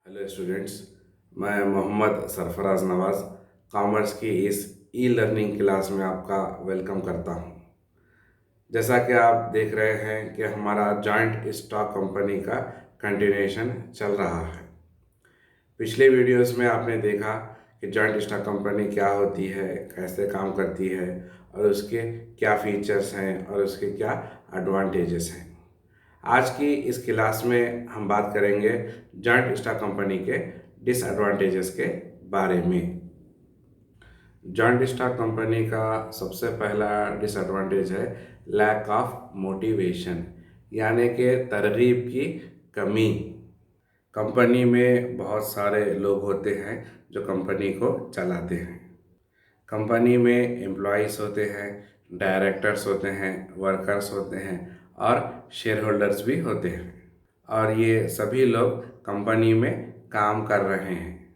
Hello students, मैं मोहम्मद सरफराज नवाज़ commerce की इस ई लर्निंग क्लास में आपका वेलकम करता हूं। जैसा कि आप देख रहे हैं कि हमारा जॉइंट स्टॉक कंपनी का कंटिन्यूएशन चल रहा है। पिछले वीडियोस में आपने देखा कि जॉइंट स्टॉक कंपनी क्या होती है, कैसे काम करती है और उसके क्या फीचर्स हैं और उसके क्या एडवांटेजेस हैं। आज की इस क्लास में हम बात करेंगे जॉइंट स्टॉक कंपनी के डिसएडवांटेजेस के बारे में। जॉइंट स्टॉक कंपनी का सबसे पहला डिसएडवांटेज है लैक ऑफ मोटिवेशन, यानी कि तरगीब की कमी। कंपनी में बहुत सारे लोग होते हैं जो कंपनी को चलाते हैं। कंपनी में एम्प्लॉयज़ होते हैं, डायरेक्टर्स होते हैं, वर्कर्स होते हैं और शेयर होल्डर्स भी होते हैं, और ये सभी लोग कंपनी में काम कर रहे हैं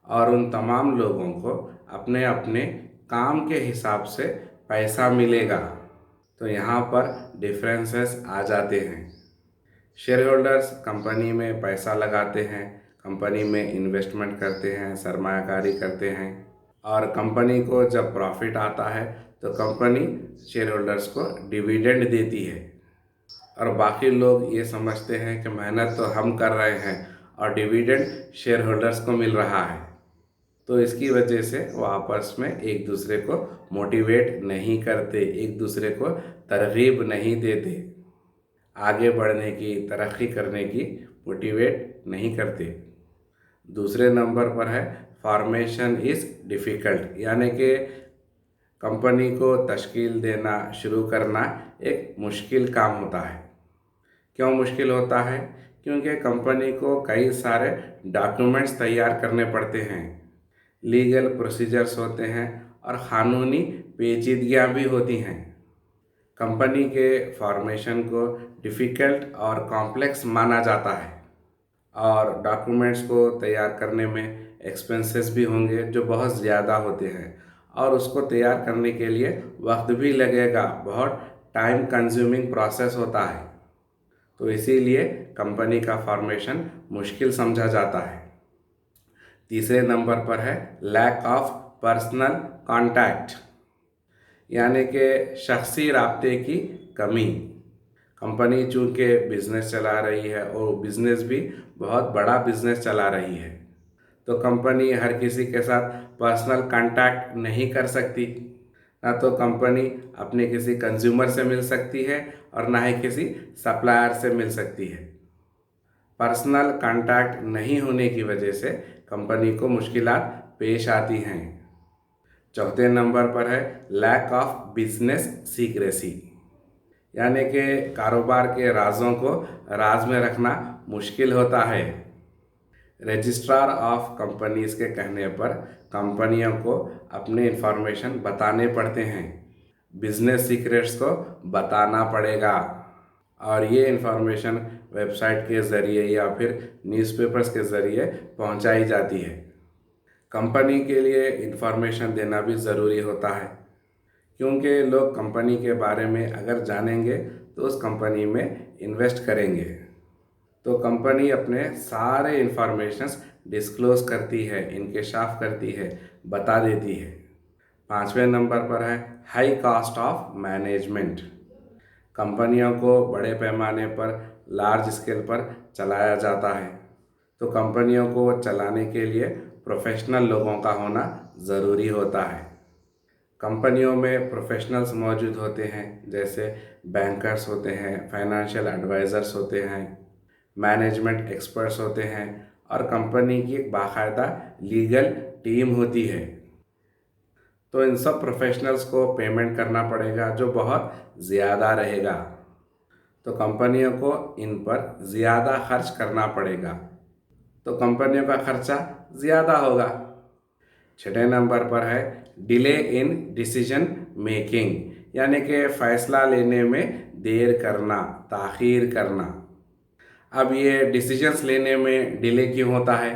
और उन तमाम लोगों को अपने अपने काम के हिसाब से पैसा मिलेगा। तो यहाँ पर डिफरेंसेस आ जाते हैं। शेयर होल्डर्स कंपनी में पैसा लगाते हैं, कंपनी में इन्वेस्टमेंट करते हैं, सरमायाकारी करते हैं, और कंपनी को जब प्रॉफिट आता है तो कंपनी शेयर होल्डर्स को डिविडेंड देती है। और बाकी लोग ये समझते हैं कि मेहनत तो हम कर रहे हैं और डिविडेंड शेयर होल्डर्स को मिल रहा है। तो इसकी वजह से वो आपस में एक दूसरे को मोटिवेट नहीं करते, एक दूसरे को तरगीब नहीं देते, आगे बढ़ने की, तरक्की करने की मोटिवेट नहीं करते। दूसरे नंबर पर है फॉर्मेशन इज़ डिफ़िकल्ट, यानी कि कंपनी को तश्कील देना, शुरू करना एक मुश्किल काम होता है। क्यों मुश्किल होता है? क्योंकि कंपनी को कई सारे डॉक्यूमेंट्स तैयार करने पड़ते हैं, लीगल प्रोसीजर्स होते हैं और क़ानूनी पेचीदगियाँ भी होती हैं। कंपनी के फॉर्मेशन को डिफ़िकल्ट और कॉम्प्लेक्स माना जाता है, और डॉक्यूमेंट्स को तैयार करने में एक्सपेंसेस भी होंगे जो बहुत ज़्यादा होते हैं, और उसको तैयार करने के लिए वक्त भी लगेगा, बहुत टाइम कंज्यूमिंग प्रोसेस होता है। तो इसीलिए कंपनी का फॉर्मेशन मुश्किल समझा जाता है। तीसरे नंबर पर है लैक ऑफ पर्सनल कांटेक्ट, यानी कि शख्सी राब्ते की कमी। कंपनी चूँकि बिज़नेस चला रही है और बिज़नेस भी बहुत बड़ा बिज़नेस चला रही है, तो कंपनी हर किसी के साथ पर्सनल कांटेक्ट नहीं कर सकती। ना तो कंपनी अपने किसी कंज्यूमर से मिल सकती है और ना ही किसी सप्लायर से मिल सकती है। पर्सनल कांटेक्ट नहीं होने की वजह से कंपनी को मुश्किलात पेश आती हैं। चौथे नंबर पर है लैक ऑफ बिजनेस सीक्रेसी, यानी कि कारोबार के राजों को राज में रखना मुश्किल होता है। रजिस्ट्रार ऑफ कंपनीज़ के कहने पर कंपनियों को अपने इंफॉर्मेशन बताने पड़ते हैं, बिजनेस सीक्रेट्स को बताना पड़ेगा, और ये इंफॉर्मेशन वेबसाइट के ज़रिए या फिर न्यूज़पेपर्स के ज़रिए पहुंचाई जाती है। कंपनी के लिए इंफॉर्मेशन देना भी ज़रूरी होता है, क्योंकि लोग कंपनी के बारे में अगर जानेंगे तो उस कंपनी में इन्वेस्ट करेंगे। तो कंपनी अपने सारे इंफॉर्मेशंस डिस्क्लोज करती है, इंकशाफ करती है, बता देती है। पाँचवें नंबर पर है हाई कॉस्ट ऑफ मैनेजमेंट। कंपनियों को बड़े पैमाने पर, लार्ज स्केल पर चलाया जाता है, तो कंपनियों को चलाने के लिए प्रोफेशनल लोगों का होना ज़रूरी होता है। कंपनियों में प्रोफेशनल्स मौजूद होते हैं, जैसे बैंकर्स होते हैं, फाइनेंशियल एडवाइज़र्स होते हैं, मैनेजमेंट एक्सपर्ट्स होते हैं, और कंपनी की एक बाकायदा लीगल टीम होती है। तो इन सब प्रोफेशनल्स को पेमेंट करना पड़ेगा जो बहुत ज़्यादा रहेगा, तो कंपनियों को इन पर ज़्यादा खर्च करना पड़ेगा, तो कंपनियों का खर्चा ज़्यादा होगा। छठे नंबर पर है डिले इन डिसीजन मेकिंग, यानी कि फ़ैसला लेने में देर करना, ताख़ीर करना। अब ये डिसीजंस लेने में डिले क्यों होता है?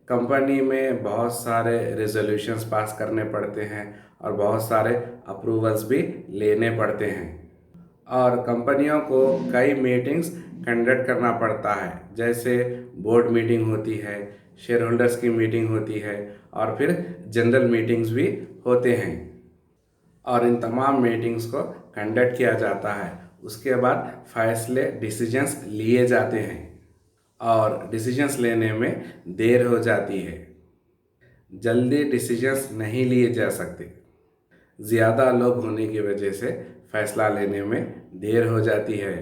कंपनी में बहुत सारे रेजोल्यूशंस पास करने पड़ते हैं और बहुत सारे अप्रूवल्स भी लेने पड़ते हैं, और कंपनियों को कई मीटिंग्स कंडक्ट करना पड़ता है। जैसे बोर्ड मीटिंग होती है, शेयर होल्डर्स की मीटिंग होती है और फिर जनरल मीटिंग्स भी होते हैं और इन तमाम मीटिंग्स को कंडक्ट किया जाता है। उसके बाद फैसले डिसीजंस लिए जाते हैं और डिसीजंस लेने में देर हो जाती है। जल्दी डिसीजंस नहीं लिए जा सकते। ज़्यादा लोग होने की वजह से फैसला लेने में देर हो जाती है।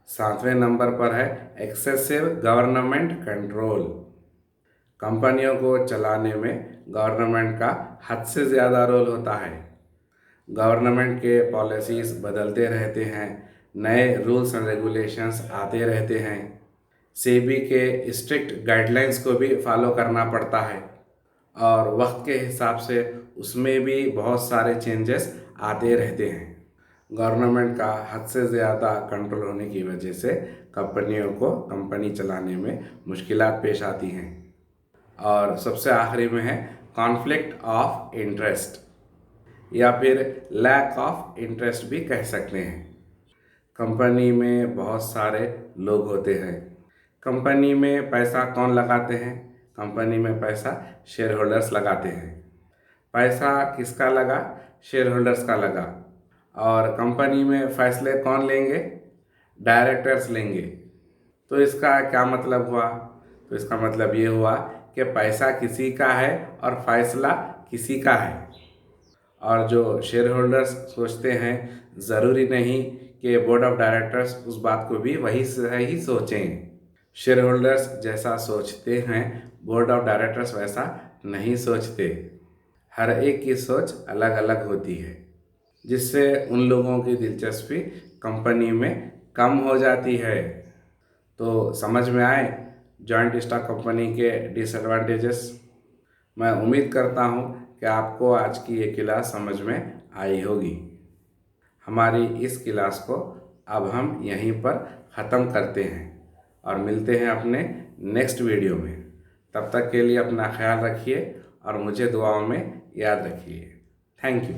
7वें नंबर पर है एक्सेसिव गवर्नमेंट कंट्रोल। कंपनियों को चलाने में गवर्नमेंट का हद से ज़्यादा रोल होता है। गवर्नमेंट के पॉलिसीज़ बदलते रहते हैं, नए रूल्स एंड रेगुलेशंस आते रहते हैं। सेबी के स्ट्रिक्ट गाइडलाइंस को भी फॉलो करना पड़ता है और वक्त के हिसाब से उसमें भी बहुत सारे चेंजेस आते रहते हैं। गवर्नमेंट का हद से ज़्यादा कंट्रोल होने की वजह से कंपनियों को कंपनी चलाने में मुश्किलात पेश आती हैं। और सबसे आखिरी में है कॉन्फ्लिक्ट ऑफ इंटरेस्ट या फिर लैक ऑफ इंटरेस्ट भी कह सकते हैं। कंपनी में बहुत सारे लोग होते हैं। कंपनी में पैसा कौन लगाते हैं? कंपनी में पैसा शेयर होल्डर्स लगाते हैं। पैसा किसका लगा? शेयर होल्डर्स का लगा। और कंपनी में फैसले कौन लेंगे? डायरेक्टर्स लेंगे। तो इसका क्या मतलब हुआ? तो इसका मतलब ये हुआ कि पैसा किसी का है और फैसला किसी का है। और जो शेयर होल्डर्स सोचते हैं, ज़रूरी नहीं कि बोर्ड ऑफ डायरेक्टर्स उस बात को भी वही सही सोचें। शेयर होल्डर्स जैसा सोचते हैं, बोर्ड ऑफ डायरेक्टर्स वैसा नहीं सोचते। हर एक की सोच अलग अलग होती है, जिससे उन लोगों की दिलचस्पी कंपनी में कम हो जाती है। तो समझ में आए जॉइंट स्टॉक कंपनी के डिसएडवांटेजेस। मैं उम्मीद करता हूँ कि आपको आज की ये क्लास समझ में आई होगी। हमारी इस क्लास को अब हम यहीं पर ख़त्म करते हैं और मिलते हैं अपने नेक्स्ट वीडियो में। तब तक के लिए अपना ख्याल रखिए और मुझे दुआओं में याद रखिए। Thank you.